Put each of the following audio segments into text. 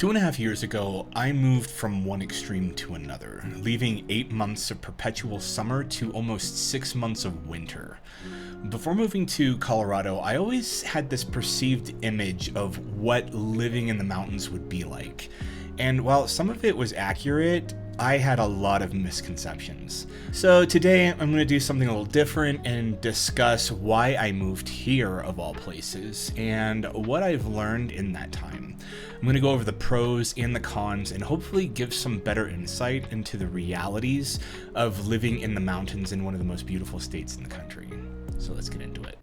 2.5 years ago, I moved from one extreme to another, leaving 8 months of perpetual summer to almost 6 months of winter. Before moving to Colorado, I always had this perceived image of what living in the mountains would be like. And while some of it was accurate, I had a lot of misconceptions. So today I'm going to do something a little different and discuss why I moved here of all places and what I've learned in that time. I'm going to go over the pros and the cons and hopefully give some better insight into the realities of living in the mountains in one of the most beautiful states in the country. So let's get into it.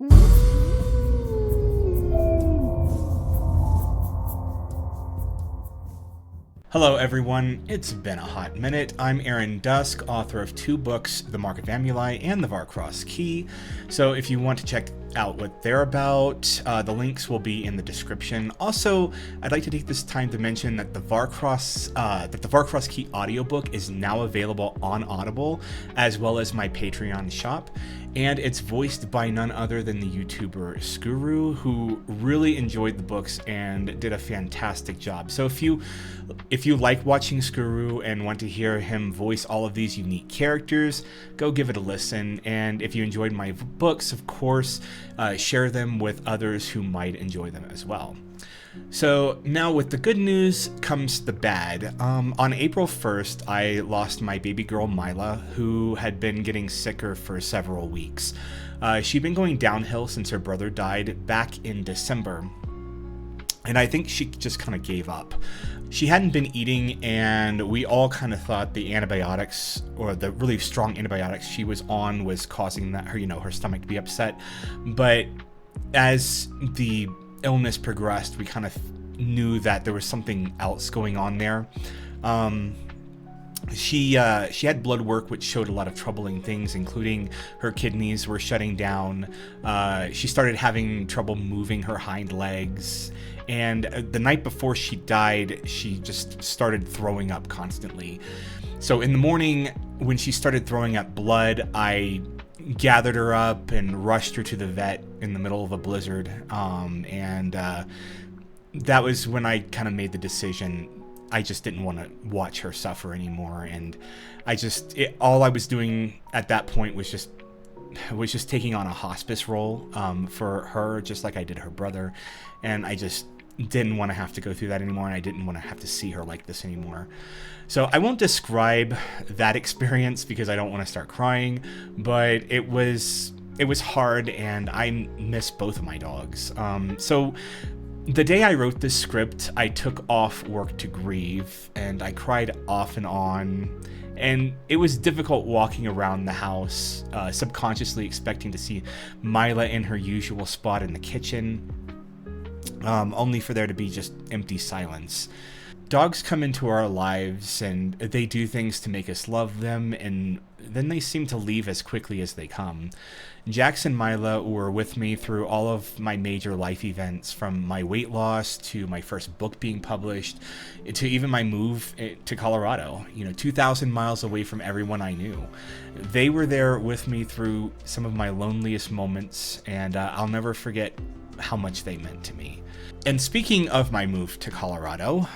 Hello everyone, it's been a hot minute. I'm Aaron Dusk, author of 2 books, The Mark of Amuli and The Varcross Key. So if you want to check out what they're about, the links will be in the description. Also, I'd like to take this time to mention that the Varcross Key audiobook is now available on Audible, as well as my Patreon shop. And it's voiced by none other than the YouTuber Skuru, who really enjoyed the books and did a fantastic job. So if you like watching Skuru and want to hear him voice all of these unique characters, go give it a listen. And if you enjoyed my books, of course, share them with others who might enjoy them as well. So now with the good news comes the bad. On April 1st, I lost my baby girl Mila, who had been getting sicker for several weeks. She'd been going downhill since her brother died back in December, and I think she just kind of gave up. She hadn't been eating, and we all kind of thought the antibiotics, or the really strong antibiotics she was on, was causing her stomach to be upset. But as the illness progressed, we kind of knew that there was something else going on there. She had blood work which showed a lot of troubling things, including her kidneys were shutting down. She started having trouble moving her hind legs, and the night before she died, she just started throwing up constantly. So in the morning, when she started throwing up blood, I gathered her up and rushed her to the vet in the middle of a blizzard. That was when I kind of made the decision. I just didn't want to watch her suffer anymore. And all I was doing at that point was just taking on a hospice role for her, just like I did her brother. And I just didn't want to have to go through that anymore, and I didn't want to have to see her like this anymore. So I won't describe that experience because I don't want to start crying, but it was hard, and I miss both of my dogs. So the day I wrote this script, I took off work to grieve, and I cried off and on. And it was difficult walking around the house, subconsciously expecting to see Mila in her usual spot in the kitchen, only for there to be just empty silence. Dogs come into our lives and they do things to make us love them, and then they seem to leave as quickly as they come. Jax and Mila were with me through all of my major life events, from my weight loss to my first book being published to even my move to Colorado, 2,000 miles away from everyone I knew. They were there with me through some of my loneliest moments, and I'll never forget how much they meant to me. And speaking of my move to Colorado,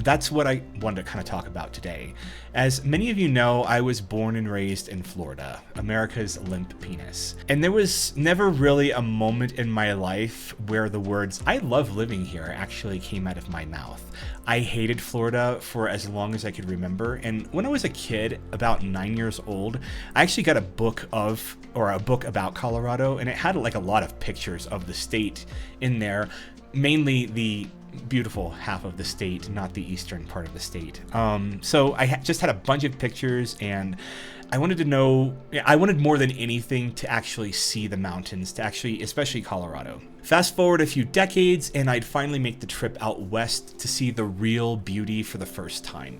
that's what I wanted to kind of talk about today. As many of you know, I was born and raised in Florida, America's limp penis. And there was never really a moment in my life where the words, "I love living here," actually came out of my mouth. I hated Florida for as long as I could remember. And when I was a kid, about 9 years old, I actually got a book about Colorado, and it had like a lot of pictures of the state in there, mainly the beautiful half of the state, not the eastern part of the state. So I just had a bunch of pictures, and I wanted more than anything to actually see the mountains, especially Colorado. Fast forward a few decades, and I'd finally make the trip out west to see the real beauty for the first time.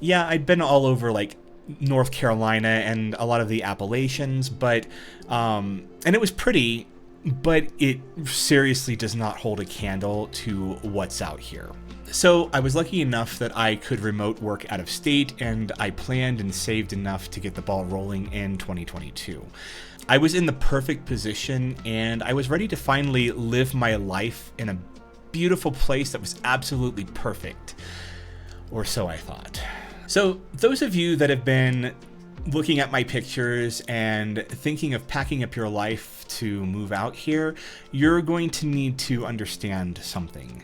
Yeah, I'd been all over like North Carolina and a lot of the Appalachians, but and it was pretty, but it seriously does not hold a candle to what's out here. So I was lucky enough that I could remote work out of state, and I planned and saved enough to get the ball rolling in 2022. I was in the perfect position, and I was ready to finally live my life in a beautiful place that was absolutely perfect. Or so I thought. So those of you that have been looking at my pictures and thinking of packing up your life to move out here, you're going to need to understand something.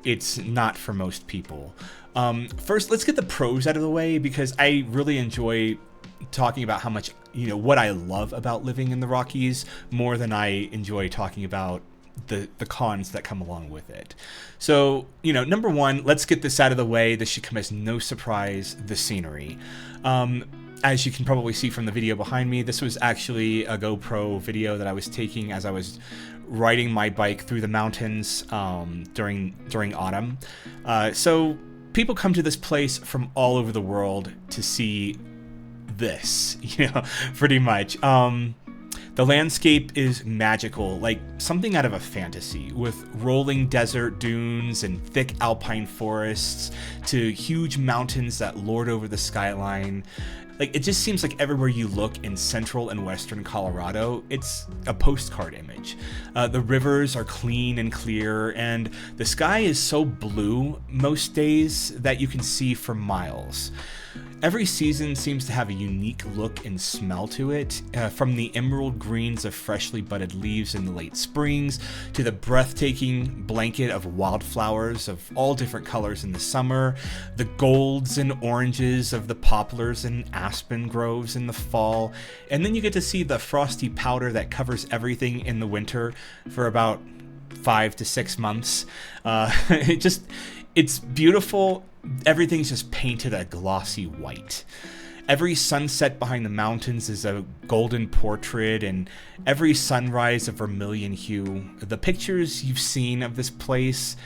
It's not for most people. First, let's get the pros out of the way, because I really enjoy talking about how much, what I love about living in the Rockies more than I enjoy talking about the cons that come along with it. So, number one, let's get this out of the way. This should come as no surprise, the scenery. As you can probably see from the video behind me, this was actually a GoPro video that I was taking as I was riding my bike through the mountains during autumn. So people come to this place from all over the world to see this, pretty much. The landscape is magical, like something out of a fantasy, with rolling desert dunes and thick alpine forests to huge mountains that lord over the skyline. Like, it just seems like everywhere you look in central and western Colorado, it's a postcard image. The rivers are clean and clear, and the sky is so blue most days that you can see for miles. Every season seems to have a unique look and smell to it, from the emerald greens of freshly budded leaves in the late springs to the breathtaking blanket of wildflowers of all different colors in the summer, the golds and oranges of the poplars and aspen groves in the fall, and then you get to see the frosty powder that covers everything in the winter for about 5 to 6 months. It's beautiful. Everything's just painted a glossy white. Every sunset behind the mountains is a golden portrait, and every sunrise a vermilion hue. The pictures you've seen of this place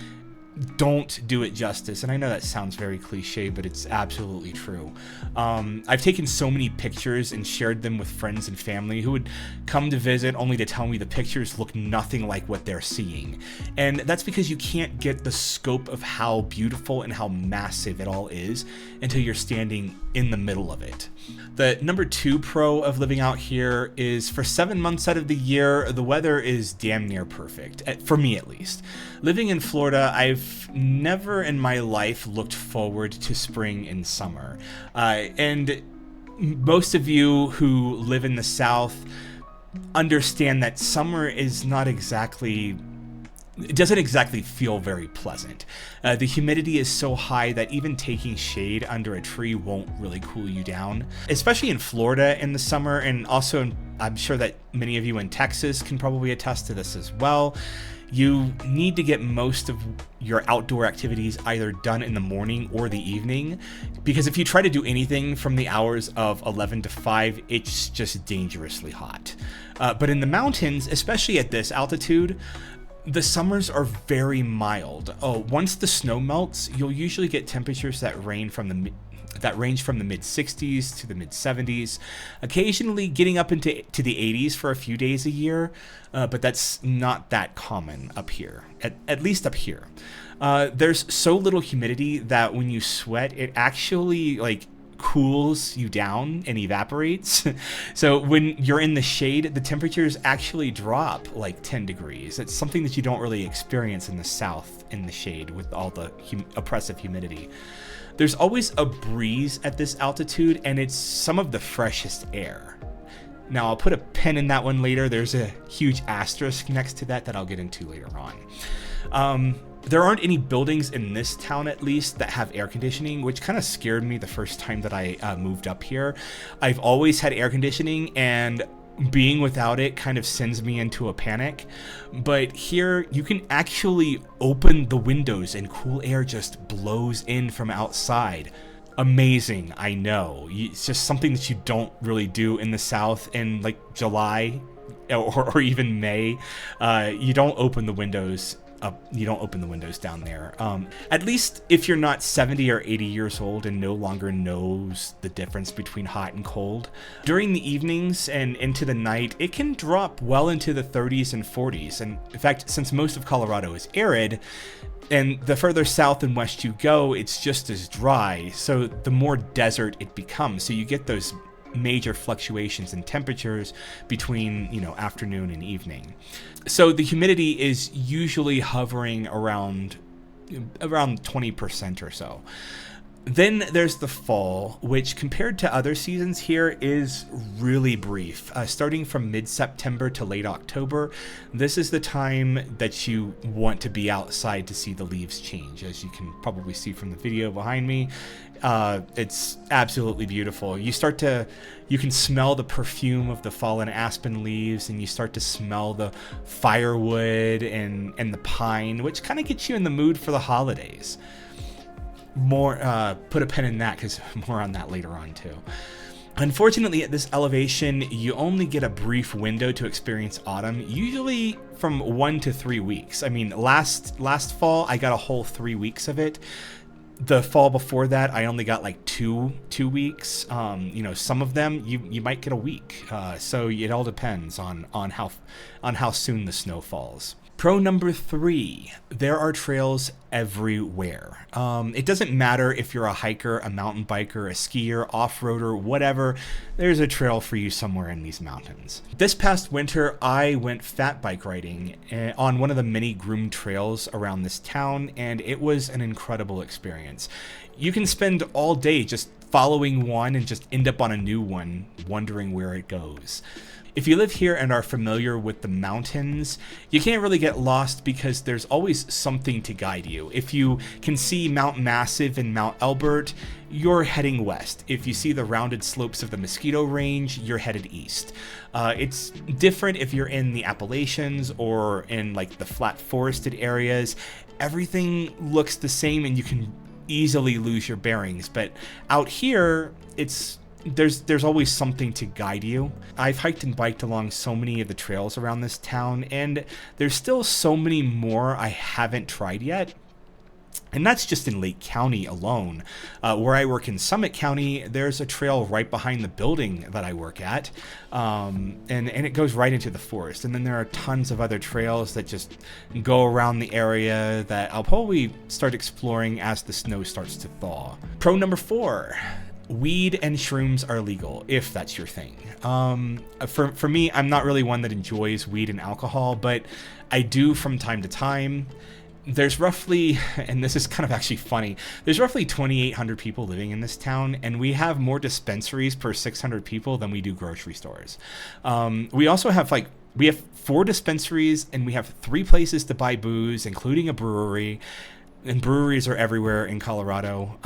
don't do it justice, and I know that sounds very cliche, but it's absolutely true. I've taken so many pictures and shared them with friends and family who would come to visit only to tell me the pictures look nothing like what they're seeing. And that's because you can't get the scope of how beautiful and how massive it all is until you're standing in the middle of it. The number 2 pro of living out here is, for 7 months out of the year, the weather is damn near perfect, for me at least. Living in Florida, I've never in my life looked forward to spring and summer. And most of you who live in the South understand that summer is not exactly... It doesn't exactly feel very pleasant. The humidity is so high that even taking shade under a tree won't really cool you down. Especially in Florida in the summer, and also I'm sure that many of you in Texas can probably attest to this as well. You need to get most of your outdoor activities either done in the morning or the evening, because if you try to do anything from the hours of 11 to 5, it's just dangerously hot. But in the mountains, especially at this altitude, the summers are very mild. Once the snow melts, you'll usually get temperatures that range from the mid 60s to the mid 70s, occasionally getting up into the 80s for a few days a year, but that's not that common up here, at least up here. There's so little humidity that when you sweat, it actually cools you down and evaporates. So when you're in the shade, the temperatures actually drop like 10 degrees. It's something that you don't really experience in the South in the shade with all the oppressive humidity. There's always a breeze at this altitude, and it's some of the freshest air. Now, I'll put a pin in that one later. There's a huge asterisk next to that I'll get into later on. There aren't any buildings in this town, at least, that have air conditioning, which kind of scared me the first time that I moved up here. I've always had air conditioning, and being without it kind of sends me into a panic. But here, you can actually open the windows and cool air just blows in from outside. Amazing, I know. It's just something that you don't really do in the South in July or even May. You don't open the windows up. You don't open the windows down there. At least if you're not 70 or 80 years old and no longer knows the difference between hot and cold. During the evenings and into the night, it can drop well into the 30s and 40s. And in fact, since most of Colorado is arid, and the further south and west you go, it's just as dry. So the more desert it becomes. So you get those major fluctuations in temperatures between, afternoon and evening. So the humidity is usually hovering around 20% or so. Then there's the fall, which compared to other seasons here is really brief. Starting from mid-September to late October, this is the time that you want to be outside to see the leaves change. As you can probably see from the video behind me, it's absolutely beautiful. You can smell the perfume of the fallen aspen leaves, and you start to smell the firewood and the pine, which kind of gets you in the mood for the holidays. Put a pin in that, because more on that later on too. Unfortunately, at this elevation, you only get a brief window to experience autumn, usually from 1 to 3 weeks. I mean, last fall, I got a whole 3 weeks of it. The fall before that, I only got like two weeks. Some of them you might get a week. So it all depends on how soon the snow falls. Pro number 3, there are trails everywhere. It doesn't matter if you're a hiker, a mountain biker, a skier, off-roader, whatever, there's a trail for you somewhere in these mountains. This past winter, I went fat bike riding on one of the many groomed trails around this town, and it was an incredible experience. You can spend all day just following one and just end up on a new one, wondering where it goes. If you live here and are familiar with the mountains, you can't really get lost because there's always something to guide you. If you can see Mount Massive and Mount Elbert, you're heading west. If you see the rounded slopes of the Mosquito Range, you're headed east. It's different if you're in the Appalachians or in like the flat forested areas. Everything looks the same and you can easily lose your bearings, but out here, there's always something to guide you. I've hiked and biked along so many of the trails around this town, and there's still so many more I haven't tried yet. And that's just in Lake County alone. Where I work in Summit County, there's a trail right behind the building that I work at, and it goes right into the forest. And then there are tons of other trails that just go around the area that I'll probably start exploring as the snow starts to thaw. Pro number 4. Weed and shrooms are legal, if that's your thing. For me, I'm not really one that enjoys weed and alcohol, but I do from time to time. There's roughly, and this is kind of actually funny, there's roughly 2,800 people living in this town, and we have more dispensaries per 600 people than we do grocery stores. We also have we have 4 dispensaries, and we have 3 places to buy booze, including a brewery. And breweries are everywhere in Colorado,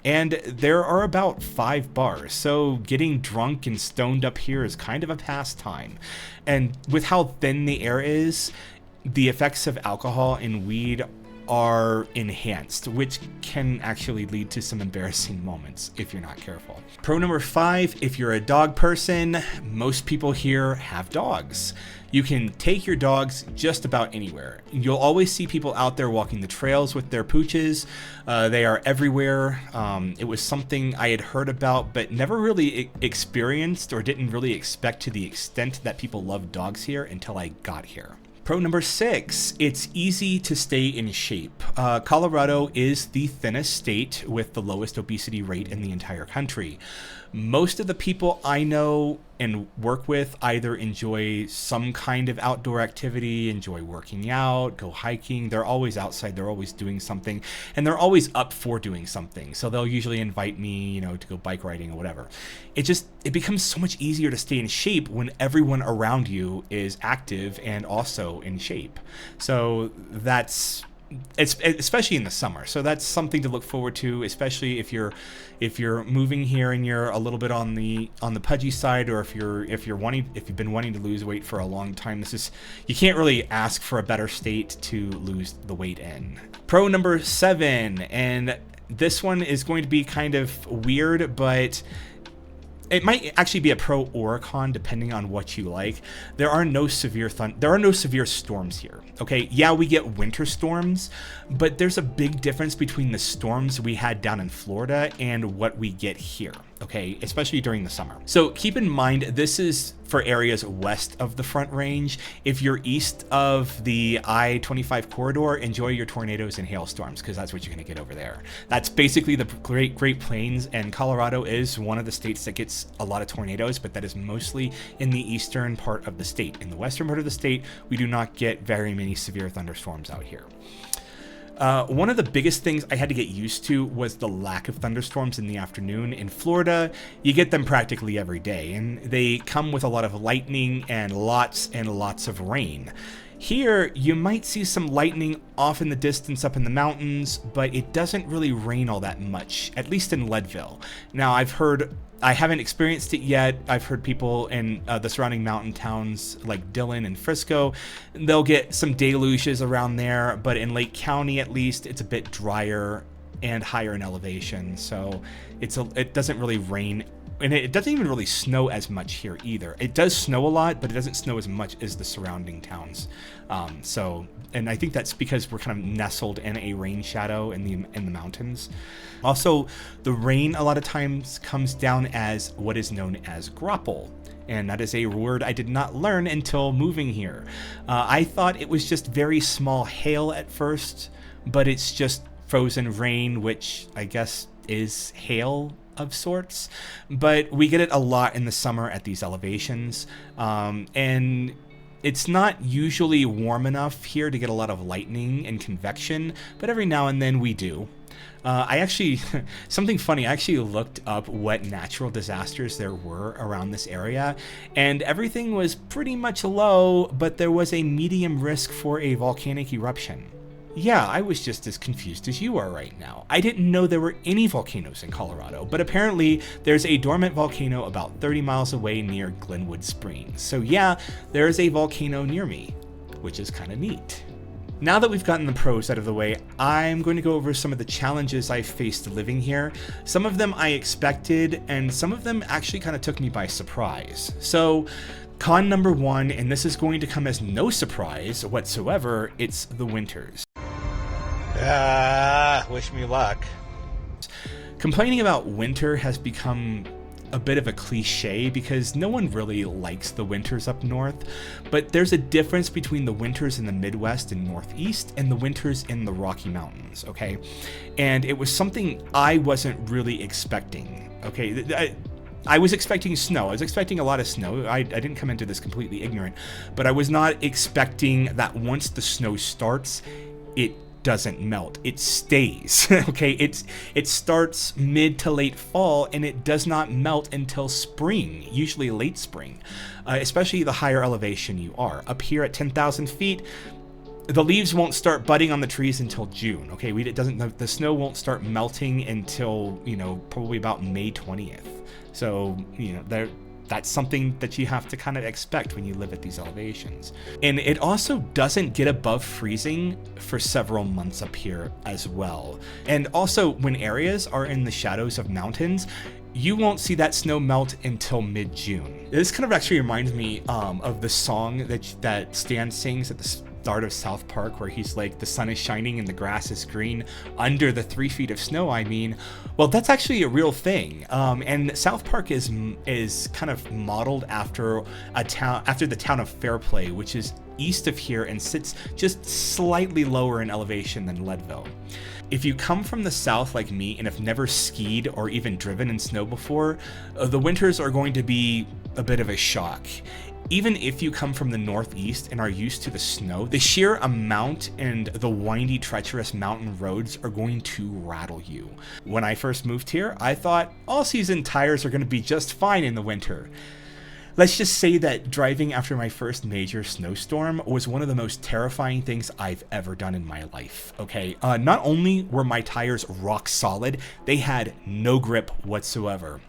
and there are about 5 bars, so getting drunk and stoned up here is kind of a pastime. And with how thin the air is, the effects of alcohol and weed are enhanced, which can actually lead to some embarrassing moments if you're not careful. Pro number 5, if you're a dog person, most people here have dogs. You can take your dogs just about anywhere. You'll always see people out there walking the trails with their pooches. They are everywhere. It was something I had heard about, but never really experienced or didn't really expect to the extent that people love dogs here until I got here. Pro number 6, it's easy to stay in shape. Colorado is the thinnest state with the lowest obesity rate in the entire country. Most of the people I know and work with either enjoy some kind of outdoor activity, enjoy working out, go hiking. They're always outside, they're always doing something, and they're always up for doing something. So they'll usually invite me, to go bike riding or whatever. It becomes so much easier to stay in shape when everyone around you is active and also in shape. So it's especially in the summer, so that's something to look forward to, especially if you're moving here and you're a little bit on the pudgy side, or if you've been wanting to lose weight for a long time. You can't really ask for a better state to lose the weight in. Pro number 7, and this one is going to be kind of weird, but it might actually be a pro or a con depending on what you like. There are no severe storms here. Okay, yeah, we get winter storms, but there's a big difference between the storms we had down in Florida and what we get here. okay, especially during the summer. So keep in mind, this is for areas west of the Front Range. If you're east of the I-25 corridor, enjoy your tornadoes and hailstorms, because that's what you're going to get over there. That's basically the Great Plains, and Colorado is one of the states that gets a lot of tornadoes, but that is mostly in the eastern part of the state. In the western part of the state, we do not get very many severe thunderstorms out here. One of the biggest things I had to get used to was the lack of thunderstorms in the afternoon. In Florida, you get them practically every day, and they come with a lot of lightning and lots of rain. Here, you might see some lightning off in the distance up in the mountains, but it doesn't really rain all that much, at least in Leadville. Now, I haven't experienced it yet. I've heard people in the surrounding mountain towns like Dillon and Frisco, they'll get some deluges around there, but in Lake County, at least, it's a bit drier and higher in elevation, so it doesn't really rain. And it doesn't even really snow as much here either. It does snow a lot, but it doesn't snow as much as the surrounding towns. And I think that's because we're kind of nestled in a rain shadow in the mountains. Also, the rain a lot of times comes down as what is known as graupel. And that is a word I did not learn until moving here. I thought it was just very small hail at first, but it's just frozen rain, which I guess is hail of sorts, but we get it a lot in the summer at these elevations, and it's not usually warm enough here to get a lot of lightning and convection, but every now and then we do. Something funny, I actually looked up what natural disasters there were around this area, and everything was pretty much low, but there was a medium risk for a volcanic eruption. Yeah, I was just as confused as you are right now. I didn't know there were any volcanoes in Colorado, but apparently there's a dormant volcano about 30 miles away near Glenwood Springs. So yeah, there is a volcano near me, which is kind of neat. Now that we've gotten the pros out of the way, I'm going to go over some of the challenges I faced living here. Some of them I expected, and some of them actually kind of took me by surprise. So, con number one, and this is going to come as no surprise whatsoever, it's the winters. Wish me luck. Complaining about winter has become a bit of a cliche because no one really likes the winters up north, but there's a difference between the winters in the Midwest and Northeast and the winters in the Rocky Mountains, okay? And it was something I wasn't really expecting, okay? I was expecting snow. I was expecting a lot of snow. I didn't come into this completely ignorant, but I was not expecting that once the snow starts, it doesn't melt. It stays, okay? It starts mid to late fall, and it does not melt until spring, usually late spring, especially the higher elevation you are. Up here at 10,000 feet, the leaves won't start budding on the trees until June, okay? The snow won't start melting until, probably about May 20th. So, that's something that you have to kind of expect when you live at these elevations. And it also doesn't get above freezing for several months up here as well. And also, when areas are in the shadows of mountains, you won't see that snow melt until mid-June. This kind of actually reminds me of the song that Stan sings at the start of South Park, where he's like, the sun is shining and the grass is green under the 3 feet of snow. Well, that's actually a real thing. And South Park is kind of modeled after the town of Fairplay, which is east of here and sits just slightly lower in elevation than Leadville. If you come from the south like me and have never skied or even driven in snow before, the winters are going to be a bit of a shock. Even if you come from the northeast and are used to the snow, the sheer amount and the windy, treacherous mountain roads are going to rattle you. When I first moved here, I thought all-season tires are going to be just fine in the winter. Let's just say that driving after my first major snowstorm was one of the most terrifying things I've ever done in my life, okay? Not only were my tires rock solid, they had no grip whatsoever.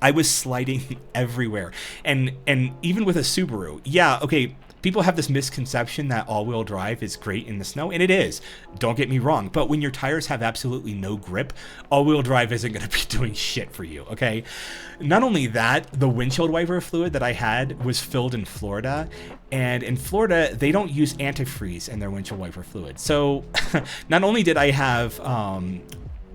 I was sliding everywhere. And even with a Subaru, yeah, okay, people have this misconception that all-wheel drive is great in the snow, and it is. Don't get me wrong, but when your tires have absolutely no grip, all-wheel drive isn't going to be doing shit for you, okay? Not only that, the windshield wiper fluid that I had was filled in Florida, and in Florida, they don't use antifreeze in their windshield wiper fluid. So not only did I have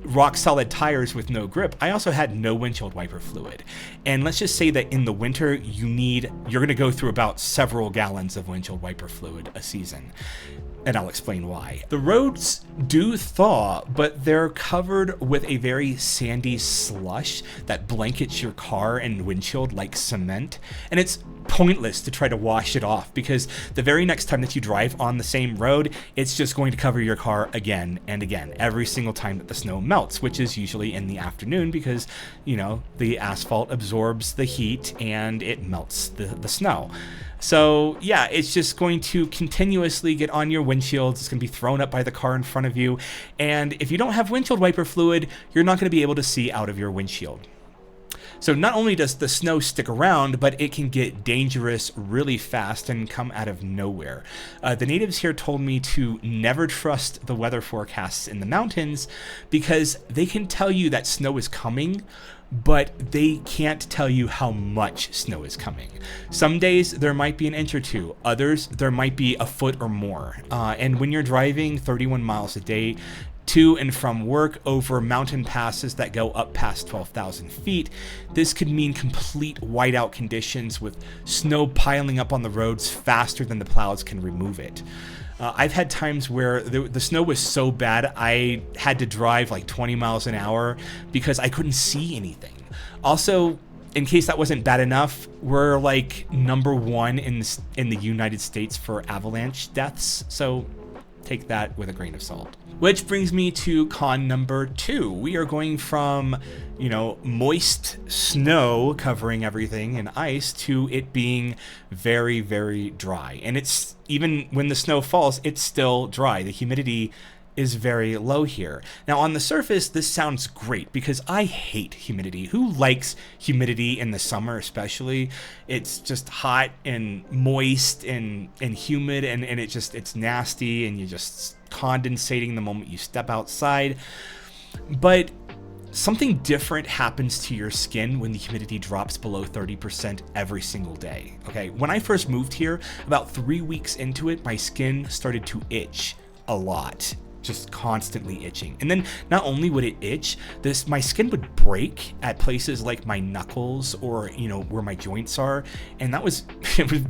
rock solid tires with no grip, I also had no windshield wiper fluid. And let's just say that in the winter, you're going to go through about several gallons of windshield wiper fluid a season. And I'll explain why. The roads do thaw, but they're covered with a very sandy slush that blankets your car and windshield like cement. And it's pointless to try to wash it off, because the very next time that you drive on the same road, it's just going to cover your car again and again, every single time that the snow melts, which is usually in the afternoon because, you know, the asphalt absorbs the heat and it melts the snow. So yeah, it's just going to continuously get on your windshields. It's going to be thrown up by the car in front of you. And if you don't have windshield wiper fluid, you're not going to be able to see out of your windshield. So not only does the snow stick around, but it can get dangerous really fast and come out of nowhere. The natives here told me to never trust the weather forecasts in the mountains because they can tell you that snow is coming, but they can't tell you how much snow is coming. Some days there might be an inch or two, others there might be a foot or more. And when you're driving 31 miles a day to and from work over mountain passes that go up past 12,000 feet, this could mean complete whiteout conditions with snow piling up on the roads faster than the plows can remove it. I've had times where the snow was so bad I had to drive like 20 miles an hour because I couldn't see anything. Also, in case that wasn't bad enough, we're like #1 in the United States for avalanche deaths, so take that with a grain of salt. Which brings me to con number 2. We are going from, you know, moist snow covering everything and ice to it being very, very dry. And it's, even when the snow falls, it's still dry. The humidity is very low here. Now on the surface, this sounds great because I hate humidity. Who likes humidity in the summer especially? It's just hot and moist and humid, and it's nasty, and you're just condensating the moment you step outside. But something different happens to your skin when the humidity drops below 30% every single day. Okay, when I first moved here, about 3 weeks into it, my skin started to itch a lot. Just constantly itching. And then not only would it itch, my skin would break at places like my knuckles or, you know, where my joints are. And that was,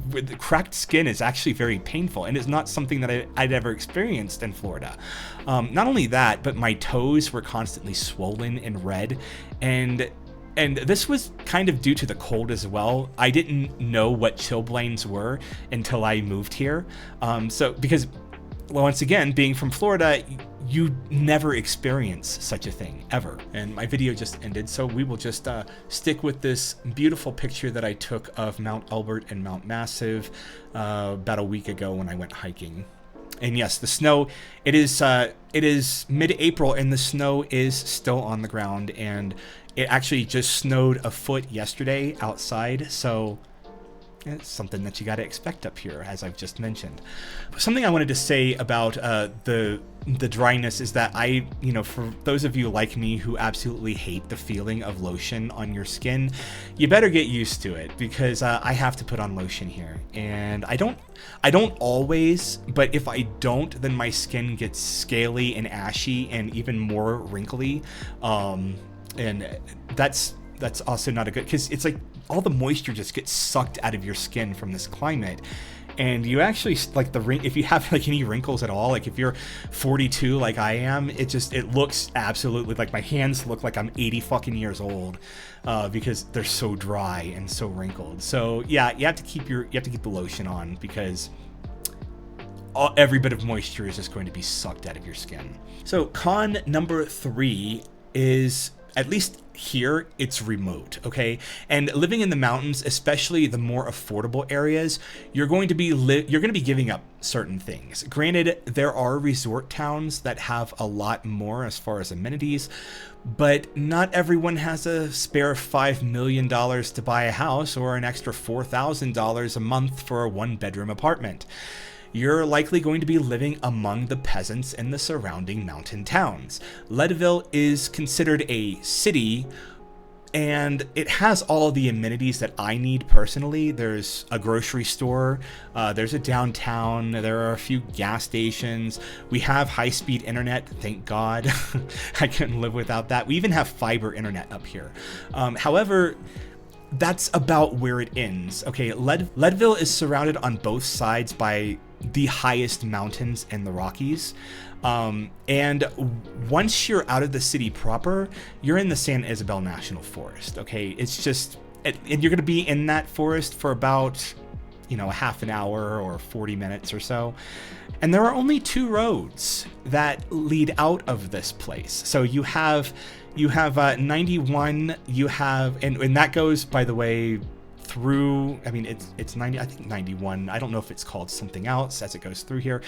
with cracked skin is actually very painful, and it's not something that I'd ever experienced in Florida. Not only that, but my toes were constantly swollen and red. And this was kind of due to the cold as well. I didn't know what chilblains were until I moved here. Because once again, being from Florida, you never experience such a thing, ever. And my video just ended, so we will just stick with this beautiful picture that I took of Mount Elbert and Mount Massive about a week ago when I went hiking. And yes, the snow, it is mid-April and the snow is still on the ground, and it actually just snowed a foot yesterday outside, so it's something that you got to expect up here, as I've just mentioned. Something I wanted to say about the dryness is that for those of you like me who absolutely hate the feeling of lotion on your skin, you better get used to it, because I have to put on lotion here, and I don't always, but if I don't, then my skin gets scaly and ashy and even more wrinkly, and that's also not a good, because it's like all the moisture just gets sucked out of your skin from this climate. And you actually, like, if you have like any wrinkles at all, like if you're 42 like I am, it looks absolutely like my hands look like I'm 80 fucking years old, because they're so dry and so wrinkled. So yeah, you have to keep the lotion on, because every bit of moisture is just going to be sucked out of your skin. So con number 3 is, at least here, it's remote, okay? And living in the mountains, especially the more affordable areas, you're going to be giving up certain things. Granted, there are resort towns that have a lot more as far as amenities, but not everyone has a spare $5 million to buy a house or an extra $4,000 a month for a 1-bedroom apartment. You're likely going to be living among the peasants in the surrounding mountain towns. Leadville is considered a city And it has all of the amenities that I need personally. There's a grocery store, there's a downtown, there are a few gas stations. We have high-speed internet, thank God. I couldn't live without that. We even have fiber internet up here. However, that's about where it ends. Okay, Leadville is surrounded on both sides by the highest mountains in the Rockies. And once you're out of the city proper, you're in the San Isabel National Forest. Okay, it's just, and you're going to be in that forest for about, a half an hour or 40 minutes or so. And there are only 2 roads that lead out of this place. So you have 91, you have, and that goes, by the way, through, it's 90, I think 91. I don't know if it's called something else as it goes through here.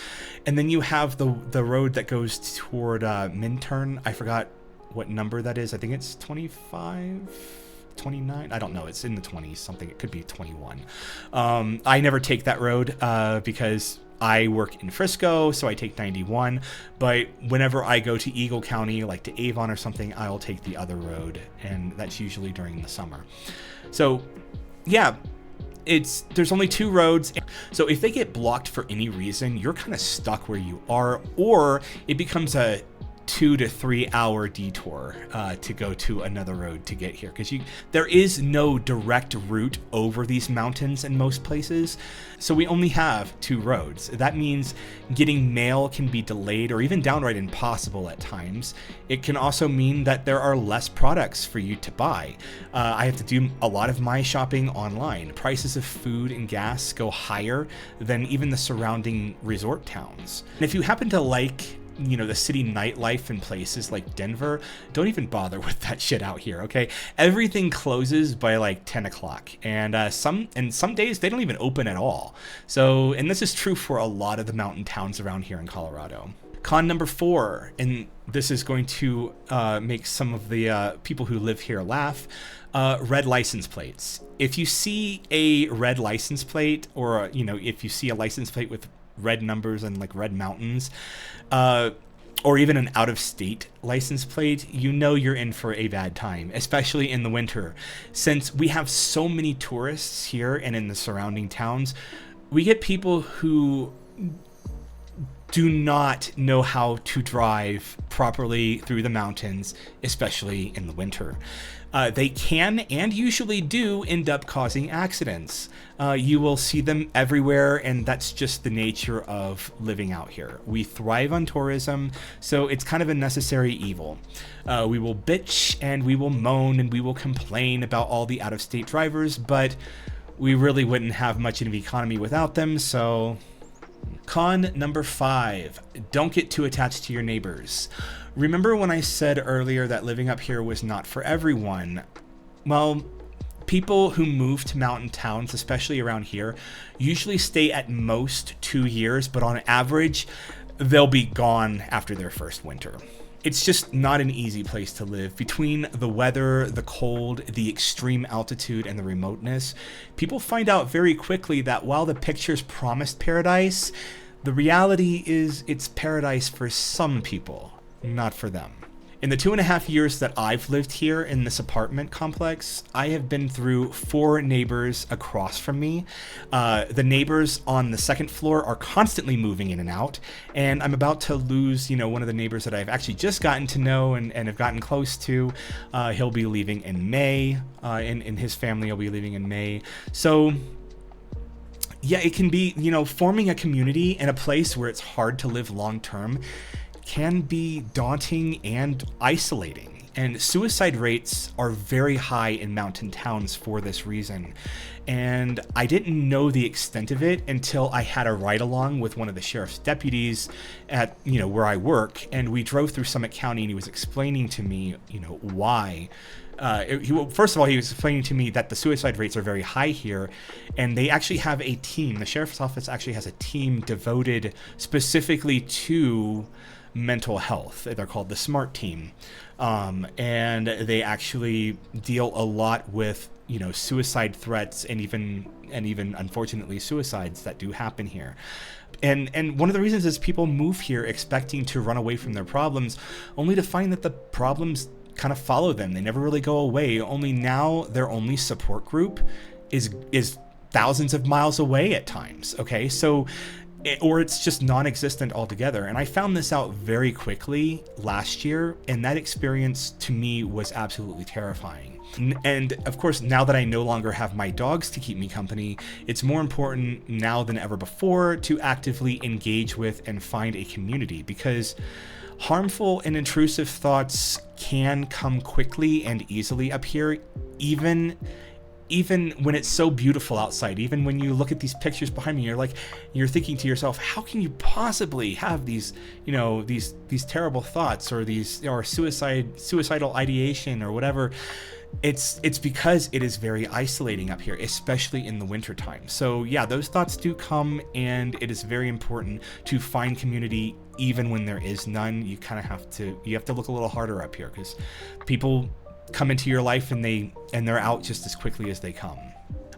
And then you have the road that goes toward Minturn. I forgot what number that is. I think it's 25, 29. I don't know. It's in the 20s something. It could be 21. I never take that road because I work in Frisco, so I take 91. But whenever I go to Eagle County, like to Avon or something, I'll take the other road. And that's usually during the summer. So yeah, there's only 2 roads. So if they get blocked for any reason, you're kind of stuck where you are, or it becomes a 2 to 3 hour detour to go to another road to get here, because there is no direct route over these mountains in most places. So we only have 2 roads. That means getting mail can be delayed or even downright impossible at times. It can also mean that there are less products for you to buy. I have to do a lot of my shopping online. Prices of food and gas go higher than even the surrounding resort towns. And if you happen to like the city nightlife in places like Denver, don't even bother with that shit out here, okay? Everything closes by like 10 o'clock, and some days they don't even open at all. So, and this is true for a lot of the mountain towns around here in Colorado. Con number 4, and this is going to make some of the people who live here laugh, red license plates. If you see a red license plate, or if you see a license plate with red numbers and like red mountains, or even an out-of-state license plate, you're in for a bad time, especially in the winter. Since we have so many tourists here and in the surrounding towns, we get people who do not know how to drive properly through the mountains, especially in the winter. They can and usually do end up causing accidents. You will see them everywhere, and that's just the nature of living out here. We thrive on tourism, so it's kind of a necessary evil. We will bitch and we will moan and we will complain about all the out-of-state drivers, but we really wouldn't have much of an economy without them, so... Con number 5, don't get too attached to your neighbors. Remember when I said earlier that living up here was not for everyone? Well, people who move to mountain towns, especially around here, usually stay at most 2 years, but on average, they'll be gone after their first winter. It's just not an easy place to live. Between the weather, the cold, the extreme altitude, and the remoteness, people find out very quickly that while the pictures promised paradise, the reality is it's paradise for some people, not for them. In the 2.5 years that I've lived here in this apartment complex, I have been through 4 neighbors across from me. The neighbors on the second floor are constantly moving in and out, and I'm about to lose, one of the neighbors that I've actually just gotten to know and have gotten close to. He'll be leaving in May, and his family will be leaving in May. So yeah, it can be, forming a community in a place where it's hard to live long term can be daunting and isolating. And suicide rates are very high in mountain towns for this reason. And I didn't know the extent of it until I had a ride-along with one of the sheriff's deputies at, where I work. And we drove through Summit County, and he was explaining to me, why. First of all, he was explaining to me that the suicide rates are very high here, and they actually have a team. The sheriff's office actually has a team devoted specifically to mental health. They're called the SMART team. And they actually deal a lot with, suicide threats and even unfortunately suicides that do happen here. And one of the reasons is people move here expecting to run away from their problems, only to find that the problems kind of follow them. They never really go away. Only now their only support group is thousands of miles away at times. Okay, so or it's just non-existent altogether. And I found this out very quickly last year, and that experience to me was absolutely terrifying. And of course, now that I no longer have my dogs to keep me company, it's more important now than ever before to actively engage with and find a community, because harmful and intrusive thoughts can come quickly and easily up here, even when it's so beautiful outside. Even when you look at these pictures behind me, you're thinking to yourself, how can you possibly have these, these terrible thoughts, or suicidal ideation or whatever? It's because it is very isolating up here, especially in the wintertime. So yeah, those thoughts do come, and it is very important to find community even when there is none. You have to look a little harder up here, because people come into your life and they're out just as quickly as they come.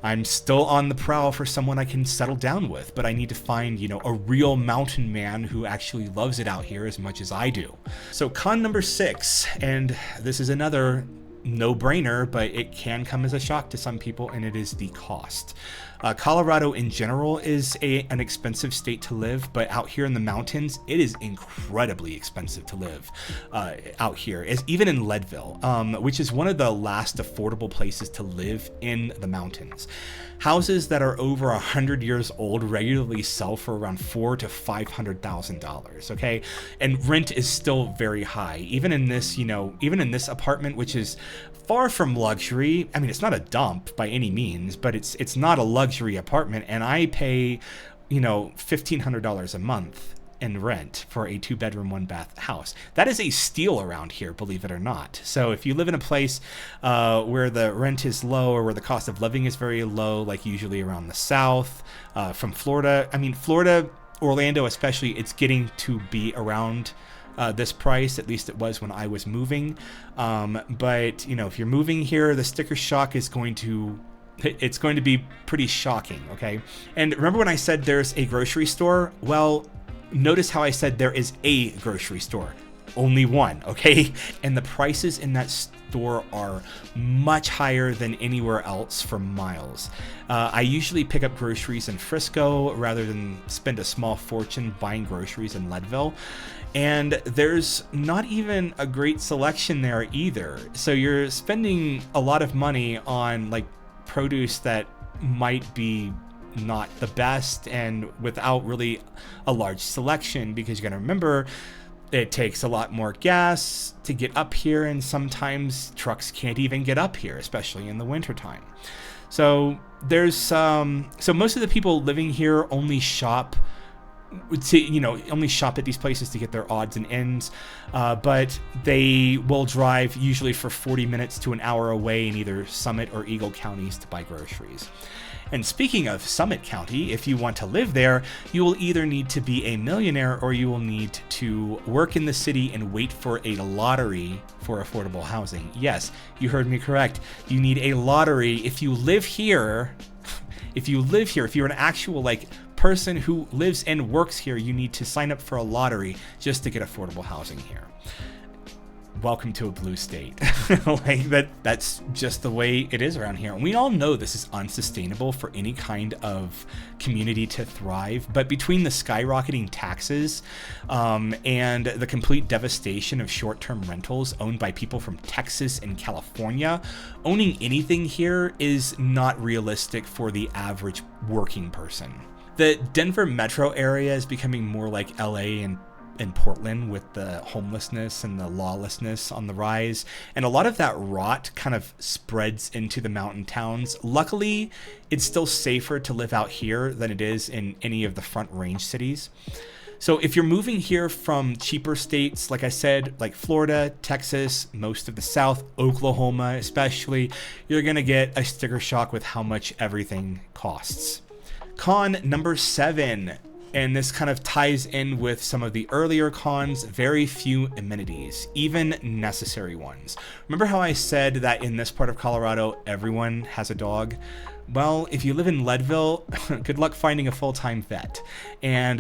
I'm still on the prowl for someone I can settle down with, but I need to find, a real mountain man who actually loves it out here as much as I do. So con number 6, and this is another no-brainer, but it can come as a shock to some people, and it is the cost. Colorado in general is an expensive state to live, but out here in the mountains, it is incredibly expensive to live out here, even in Leadville, which is one of the last affordable places to live in the mountains. Houses that are over 100 years old regularly sell for around $400,000 to $500,000. Okay, and rent is still very high, even in this apartment, which is far from luxury. I mean, it's not a dump by any means, but it's not a luxury apartment, and I pay $1,500 a month in rent for a 2-bedroom, 1-bath house. That is a steal around here, believe it or not. So if you live in a place where the rent is low, or where the cost of living is very low, like usually around the South, from Florida, Orlando especially, it's getting to be around this price. At least it was when I was moving. But if you're moving here, the sticker shock is going to be pretty shocking. Okay. And remember when I said there's a grocery store? Well, notice how I said there is a grocery store, only one. Okay. And the prices in that store are much higher than anywhere else for miles. I usually pick up groceries in Frisco rather than spend a small fortune buying groceries in Leadville. And there's not even a great selection there either. So you're spending a lot of money on produce that might be not the best, and without really a large selection, because you got to remember it takes a lot more gas to get up here, and sometimes trucks can't even get up here, especially in the wintertime. So there's so most of the people living here only shop at these places to get their odds and ends, but they will drive usually for 40 minutes to an hour away in either Summit or Eagle counties to buy groceries. And speaking of Summit County, if you want to live there, you will either need to be a millionaire, or you will need to work in the city and wait for a lottery for affordable housing. Yes, you heard me correct. You need a lottery if you live here. If you're an actual person who lives and works here, you need to sign up for a lottery just to get affordable housing here. Welcome to a blue state. That's just the way it is around here. And we all know this is unsustainable for any kind of community to thrive, but between the skyrocketing taxes and the complete devastation of short-term rentals owned by people from Texas and California, owning anything here is not realistic for the average working person. The Denver metro area is becoming more like LA and Portland, with the homelessness and the lawlessness on the rise, and a lot of that rot kind of spreads into the mountain towns. Luckily, it's still safer to live out here than it is in any of the Front Range cities. So if you're moving here from cheaper states, like I said, like Florida, Texas, most of the South, Oklahoma especially, you're going to get a sticker shock with how much everything costs. Con number 7. And this kind of ties in with some of the earlier cons: very few amenities, even necessary ones. Remember how I said that in this part of Colorado, everyone has a dog? Well, if you live in Leadville, good luck finding a full-time vet. And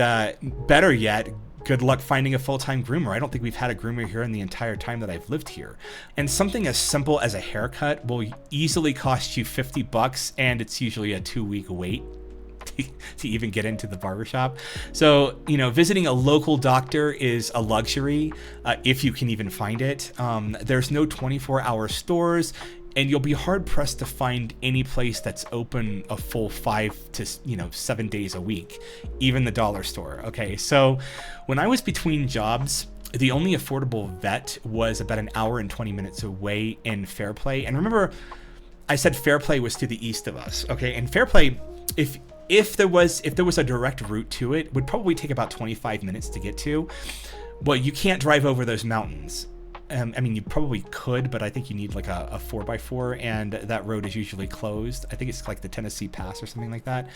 better yet, good luck finding a full-time groomer. I don't think we've had a groomer here in the entire time that I've lived here. And something as simple as a haircut will easily cost you $50, and it's usually a 2-week wait to even get into the barbershop. So, you know, visiting a local doctor is a luxury if you can even find it. There's no 24-hour stores, and you'll be hard pressed to find any place that's open a full 5 to 7 days a week, even the dollar store. Okay, so when I was between jobs, the only affordable vet was about an hour and 20 minutes away in Fairplay. And remember, I said Fairplay was to the east of us. Okay, and Fairplay, if there was a direct route to it, would probably take about 25 minutes to get to. Well, you can't drive over those mountains. I mean, you probably could, but I think you need like a 4x4, and that road is usually closed. I think it's like the Tennessee Pass or something like that.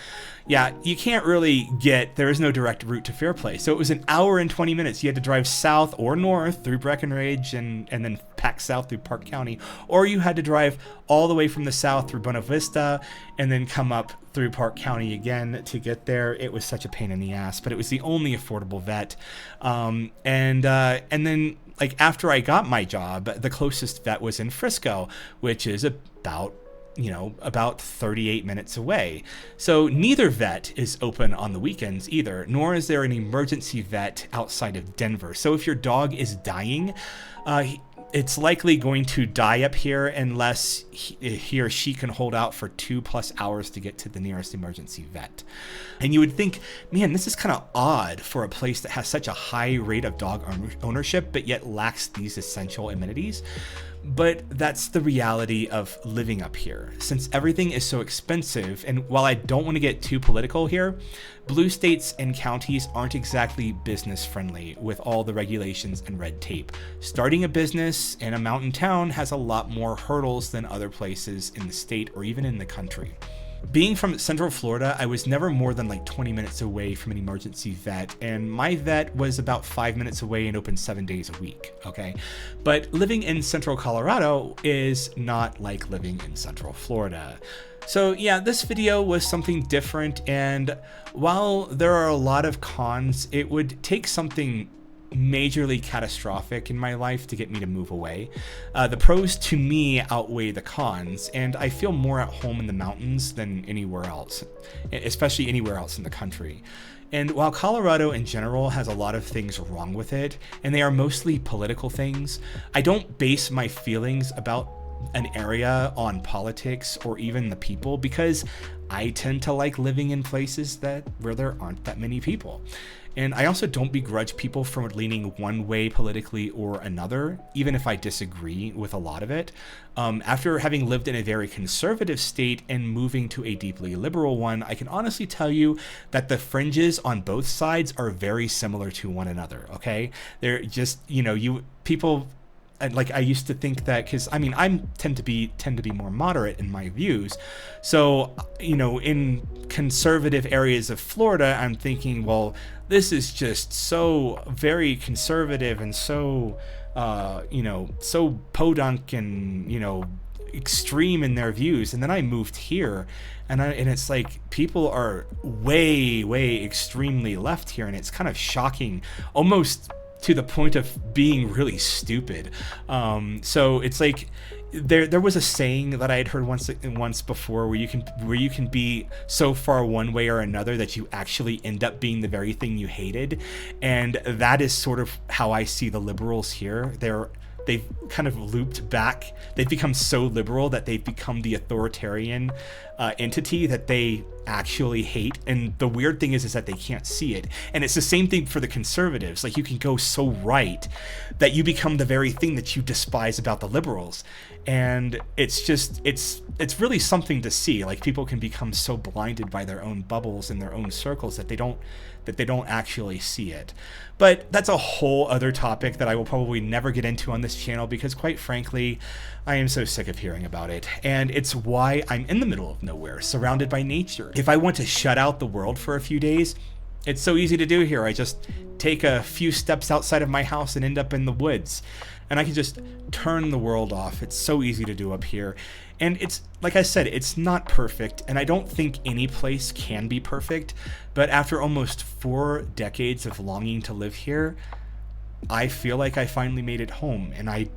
Yeah, you can't really there is no direct route to Fairplay. So it was an hour and 20 minutes. You had to drive south or north through Breckenridge and then back south through Park County, or you had to drive all the way from the south through Buena Vista and then come up through Park County again to get there. It was such a pain in the ass, but it was the only affordable vet. And then, like, after I got my job, the closest vet was in Frisco, which is about 38 minutes away. So neither vet is open on the weekends either, nor is there an emergency vet outside of Denver. So if your dog is dying, it's likely going to die up here unless he or she can hold out for 2+ hours to get to the nearest emergency vet. And you would think, man, this is kind of odd for a place that has such a high rate of dog ownership, but yet lacks these essential amenities. But that's the reality of living up here. Since everything is so expensive, and while I don't want to get too political here, blue states and counties aren't exactly business friendly with all the regulations and red tape. Starting a business in a mountain town has a lot more hurdles than other places in the state or even in the country. Being from Central Florida, I was never more than like 20 minutes away from an emergency vet, and my vet was about 5 minutes away and open 7 days a week, okay? But living in Central Colorado is not like living in Central Florida. So yeah, this video was something different, and while there are a lot of cons, it would take something majorly catastrophic in my life to get me to move away. The pros to me outweigh the cons, and I feel more at home in the mountains than anywhere else, especially anywhere else in the country. And while Colorado in general has a lot of things wrong with it, and they are mostly political things, I don't base my feelings about an area on politics or even the people, because I tend to like living in places where there aren't that many people. And I also don't begrudge people for leaning one way politically or another, even if I disagree with a lot of it. After having lived in a very conservative state and moving to a deeply liberal one, I can honestly tell you that the fringes on both sides are very similar to one another, okay? They're just, people... Like, I used to think that, because I mean, I tend to be more moderate in my views. So, in conservative areas of Florida, I'm thinking, well, this is just so very conservative and so, so podunk and, extreme in their views. And then I moved here, and it's like people are way extremely left here, and it's kind of shocking, almost to the point of being really stupid. So it's like there was a saying that I had heard once before, where you can be so far one way or another that you actually end up being the very thing you hated. And that is sort of how I see the liberals here. They've kind of looped back. They've become so liberal that they've become the authoritarian entity that they actually hate. And the weird thing is that they can't see it. And it's the same thing for the conservatives. Like, you can go so right that you become the very thing that you despise about the liberals. And it's just, it's really something to see. Like, people can become so blinded by their own bubbles and their own circles that they don't actually see it. But that's a whole other topic that I will probably never get into on this channel, because quite frankly, I am so sick of hearing about it. And it's why I'm in the middle of nowhere, surrounded by nature. If I want to shut out the world for a few days, It's so easy to do here. I just take a few steps outside of my house and end up in the woods. And I can just turn the world off. It's so easy to do up here. And it's, like I said, it's not perfect. And I don't think any place can be perfect. But after almost 4 decades of longing to live here, I feel like I finally made it home. And I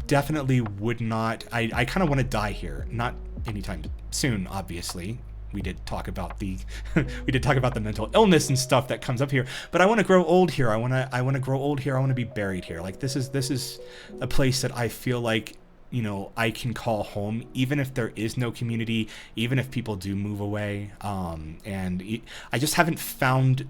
definitely would not, I kind of want to die here. Not anytime soon, obviously. We did talk about the mental illness and stuff that comes up here, but I want to grow old here. I want to grow old here. I want to be buried here. Like this is a place that I feel like, you know, I can call home, even if there is no community, even if people do move away. And I just haven't found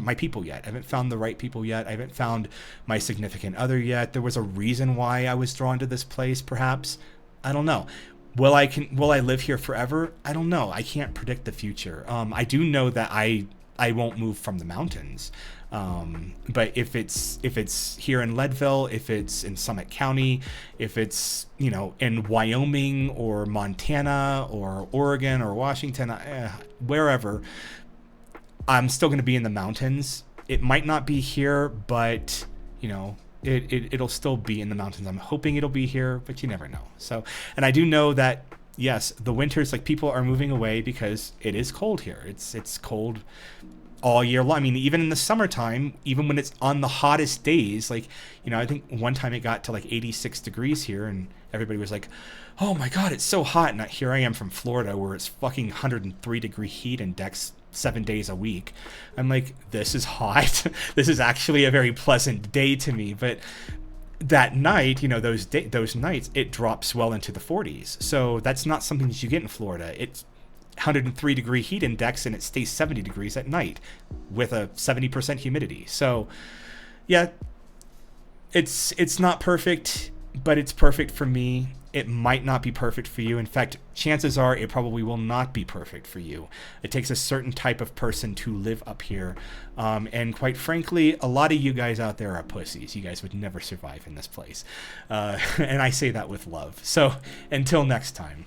my people yet. I haven't found the right people yet. I haven't found my significant other yet. There was a reason why I was drawn to this place, perhaps. I don't know. Will I live here forever? I don't know. I can't predict the future. I do know that I won't move from the mountains. But if it's here in Leadville, if it's in Summit County, if it's, you know, in Wyoming or Montana or Oregon or Washington, wherever, I'm still going to be in the mountains. It might not be here, but, you know, it'll still be in the mountains. I'm hoping it'll be here, but you never know. So, and I do know that, yes, the winters, like, people are moving away because it is cold here. It's cold all year long. I mean, even in the summertime, even when it's on the hottest days, like, you know, I think one time it got to like 86 degrees here and everybody was like, oh my God, it's so hot. And here I am from Florida where it's fucking 103-degree heat index 7 days a week. I'm like, this is hot. This is actually a very pleasant day to me. But that night, you know, those nights, it drops well into the 40s. So that's not something that you get in Florida. It's 103-degree heat index and it stays 70 degrees at night with a 70% humidity. So yeah, it's not perfect, but it's perfect for me. It might not be perfect for you. In fact, chances are it probably will not be perfect for you. It takes a certain type of person to live up here. And quite frankly, a lot of you guys out there are pussies. You guys would never survive in this place. And I say that with love. So until next time.